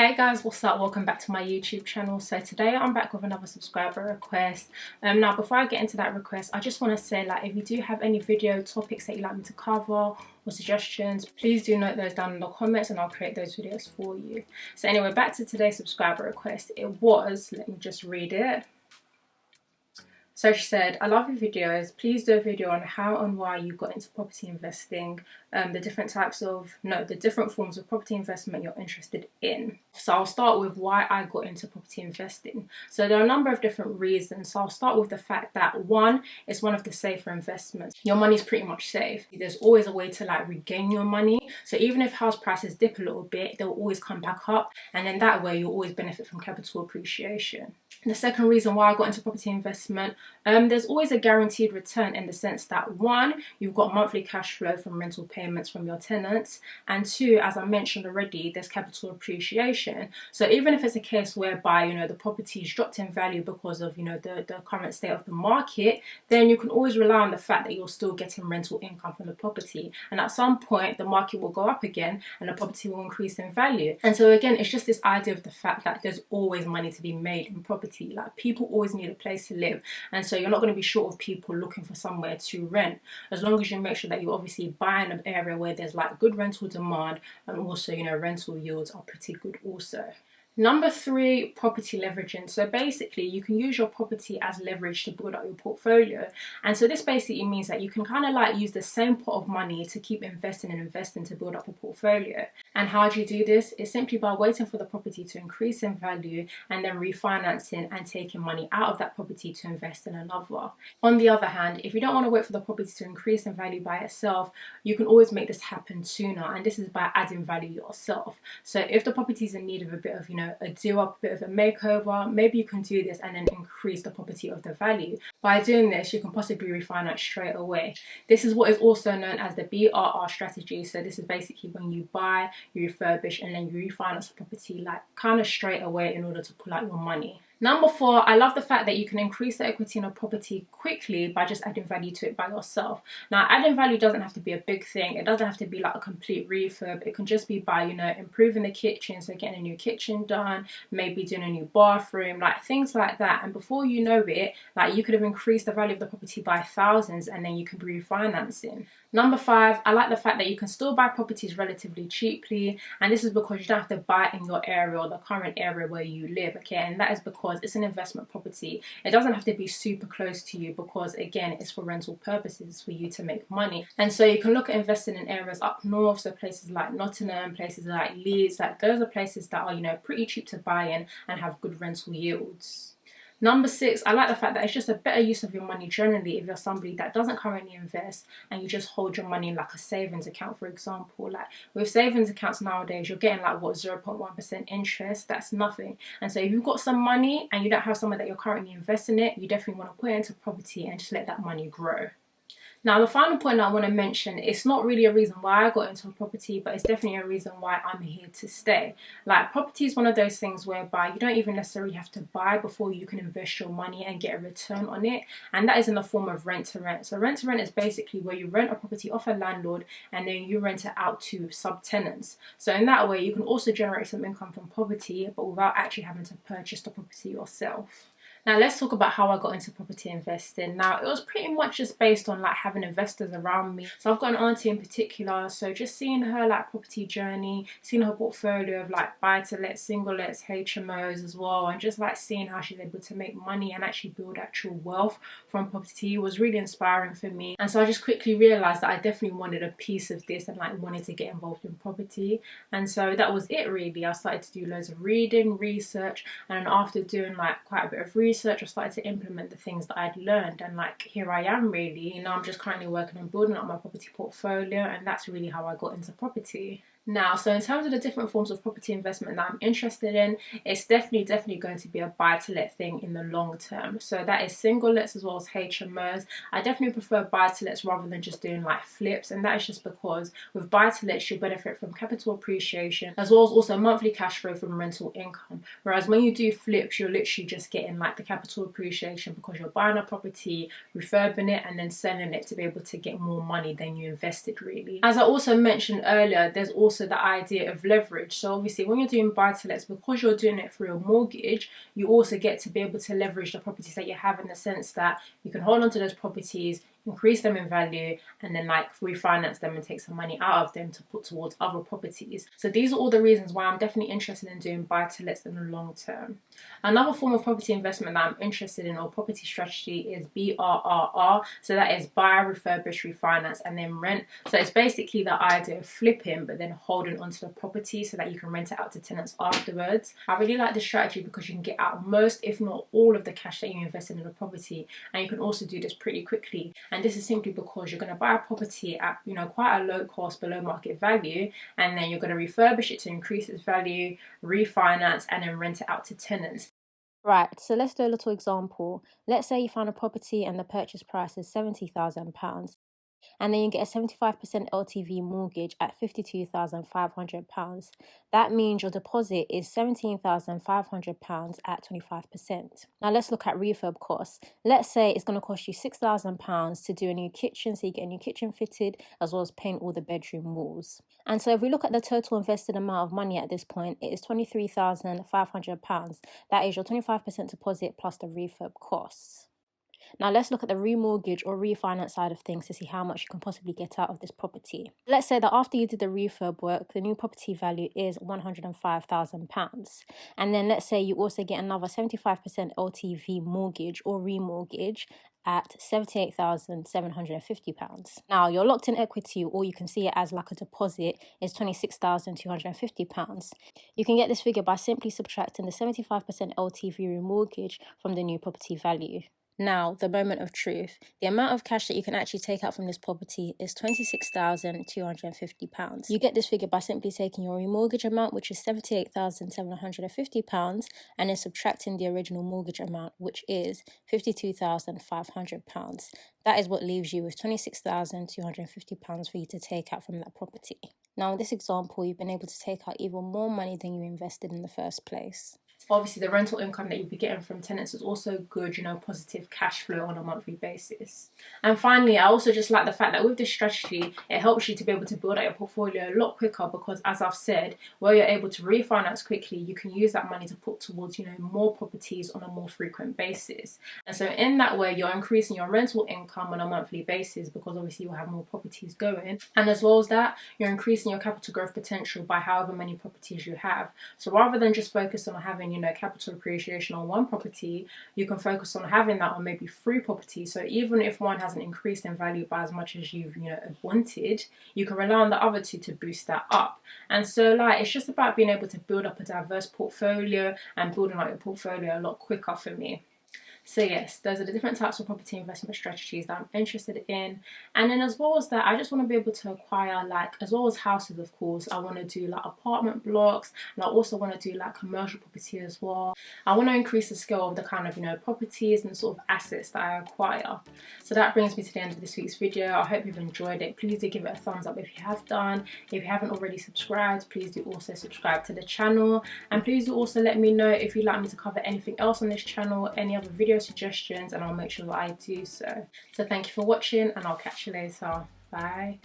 Hey guys, what's up? Welcome back to my YouTube channel. So today I'm back with another subscriber request. Now before I get into that request, I just want to say, like, if you do have any video topics that you'd like me to cover or suggestions, please do note those down in the comments and I'll create those videos for you. So anyway, back to today's subscriber request. It was, let me just read it. So she said, I love your videos. Please do a video on how and why you got into property investing, the different forms of property investment you're interested in. So I'll start with why I got into property investing. So there are a number of different reasons. So I'll start with the fact that one, it's one of the safer investments. Your money's pretty much safe. There's always a way to like regain your money. So even if house prices dip a little bit, they'll always come back up. And then that way you'll always benefit from capital appreciation. The second reason why I got into property investment, there's always a guaranteed return in the sense that one, you've got monthly cash flow from rental payments from your tenants, and two, as I mentioned already, there's capital appreciation. So even if it's a case whereby, the property's dropped in value because of, the current state of the market, then you can always rely on the fact that you're still getting rental income from the property. And at some point, the market will go up again and the property will increase in value. And so again, it's just this idea of the fact that there's always money to be made in property. Like, people always need a place to live, and so you're not going to be short of people looking for somewhere to rent, as long as you make sure that you obviously buy in an area where there's like good rental demand, and also rental yields are pretty good also. Number three, property leveraging. So basically you can use your property as leverage to build up your portfolio. And so this basically means that you can kind of like use the same pot of money to keep investing to build up a portfolio. And how do you do this? It's simply by waiting for the property to increase in value and then refinancing and taking money out of that property to invest in another. On the other hand, if you don't want to wait for the property to increase in value by itself, you can always make this happen sooner. And this is by adding value yourself. So if the property is in need of a bit of, a do up, a bit of a makeover, maybe you can do this and then increase the property of the value. By doing this, you can possibly refinance straight away. This is what is also known as the BRR strategy. So this is basically when you buy, you refurbish, and then you refinance the property like kind of straight away in order to pull out your money. Number four, I love the fact that you can increase the equity in a property quickly by just adding value to it by yourself. Now, adding value doesn't have to be a big thing. It doesn't have to be like a complete refurb. It can just be by, improving the kitchen, so getting a new kitchen done, maybe doing a new bathroom, like things like that. And before you know it, like, you could have increased the value of the property by thousands, and then you can be refinancing. Number five, I like the fact that you can still buy properties relatively cheaply, and this is because you don't have to buy it in your area or the current area where you live, okay? And that is because it's an investment property. It doesn't have to be super close to you because, again, it's for rental purposes, for you to make money. And so you can look at investing in areas up north, so places like Nottingham, places like Leeds, like those are places that are, pretty cheap to buy in and have good rental yields. Number six, I like the fact that it's just a better use of your money generally if you're somebody that doesn't currently invest and you just hold your money in like a savings account, for example. Like with savings accounts nowadays, you're getting like 0.1% interest. That's nothing. And so if you've got some money and you don't have somewhere that you're currently investing it, you definitely want to put it into property and just let that money grow. Now, the final point I want to mention, it's not really a reason why I got into a property, but it's definitely a reason why I'm here to stay. Like, property is one of those things whereby you don't even necessarily have to buy before you can invest your money and get a return on it. And that is in the form of rent to rent. So rent to rent is basically where you rent a property off a landlord and then you rent it out to subtenants. So in that way, you can also generate some income from property, but without actually having to purchase the property yourself. Now let's talk about how I got into property investing. Now, it was pretty much just based on like having investors around me. So I've got an auntie in particular, so just seeing her like property journey, seeing her portfolio of like buy-to-let, single-lets, HMOs as well, and just like seeing how she's able to make money and actually build actual wealth from property was really inspiring for me. And so I just quickly realized that I definitely wanted a piece of this and like wanted to get involved in property. And so that was it really. I started to do loads of reading, research, and after doing like quite a bit of research, I started to implement the things that I'd learned, and like here I am really. I'm just currently working on building up my property portfolio, and that's really how I got into property. Now, so in terms of the different forms of property investment that I'm interested in, it's definitely going to be a buy-to-let thing in the long term. So that is single-lets as well as HMOs. I definitely prefer buy-to-lets rather than just doing like flips, and that is just because with buy-to-lets you benefit from capital appreciation as well as also monthly cash flow from rental income. Whereas when you do flips, you're literally just getting like the capital appreciation because you're buying a property, refurbing it, and then selling it to be able to get more money than you invested really. As I also mentioned earlier, there's also also the idea of leverage. So obviously when you're doing buy-to-lets, because you're doing it through a mortgage, you also get to be able to leverage the properties that you have, in the sense that you can hold on to those properties, increase them in value, and then like refinance them and take some money out of them to put towards other properties. So these are all the reasons why I'm definitely interested in doing buy-to-lets in the long term. Another form of property investment that I'm interested in, or property strategy, is BRRR. So that is buy, refurbish, refinance, and then rent. So it's basically the idea of flipping but then holding onto the property so that you can rent it out to tenants afterwards. I really like this strategy because you can get out most, if not all, of the cash that you invested in the property, and you can also do this pretty quickly. And this is simply because you're going to buy a property at, you know, quite a low cost, below market value, and then you're going to refurbish it to increase its value, refinance, and then rent it out to tenants. Right, so let's do a little example. Let's say you found a property and the purchase price is £70,000, and then you get a 75% LTV mortgage at £52,500. That means your deposit is £17,500 at 25%. Now let's look at refurb costs. Let's say it's going to cost you £6,000 to do a new kitchen, so you get a new kitchen fitted, as well as paint all the bedroom walls. And so if we look at the total invested amount of money at this point, it is £23,500. That is your 25% deposit plus the refurb costs. Now let's look at the remortgage or refinance side of things to see how much you can possibly get out of this property. Let's say that after you did the refurb work, the new property value is £105,000. And then let's say you also get another 75% LTV mortgage or remortgage at £78,750. Now your locked in equity, or you can see it as like a deposit, is £26,250. You can get this figure by simply subtracting the 75% LTV remortgage from the new property value. Now, the moment of truth. The amount of cash that you can actually take out from this property is £26,250. You get this figure by simply taking your remortgage amount, which is £78,750, and then subtracting the original mortgage amount, which is £52,500. That is what leaves you with £26,250 for you to take out from that property. Now, in this example, you've been able to take out even more money than you invested in the first place. Obviously, the rental income that you'll be getting from tenants is also good, you know, positive cash flow on a monthly basis. And finally, I also just like the fact that with this strategy, it helps you to be able to build out your portfolio a lot quicker, because as I've said, where you're able to refinance quickly, you can use that money to put towards, you know, more properties on a more frequent basis. And so in that way, you're increasing your rental income on a monthly basis, because obviously you'll have more properties going. And as well as that, you're increasing your capital growth potential by however many properties you have. So rather than just focus on having, you know, capital appreciation on one property, you can focus on having that on maybe 3 properties. So even if one hasn't increased in value by as much as you've, you know, wanted, you can rely on the other 2 to boost that up. And so like, it's just about being able to build up a diverse portfolio and building out your portfolio a lot quicker for me. So yes, those are the different types of property investment strategies that I'm interested in. And then as well as that, I just want to be able to acquire, like, as well as houses, of course, I want to do like apartment blocks, and I also want to do like commercial property as well. I want to increase the scale of the kind of, you know, properties and sort of assets that I acquire. So that brings me to the end of this week's video. I hope you've enjoyed it. Please do give it a thumbs up if you have done. If you haven't already subscribed, please do also subscribe to the channel. And please do also let me know if you'd like me to cover anything else on this channel, any other video suggestions, and I'll make sure that I do so. So thank you for watching, and I'll catch you later. Bye.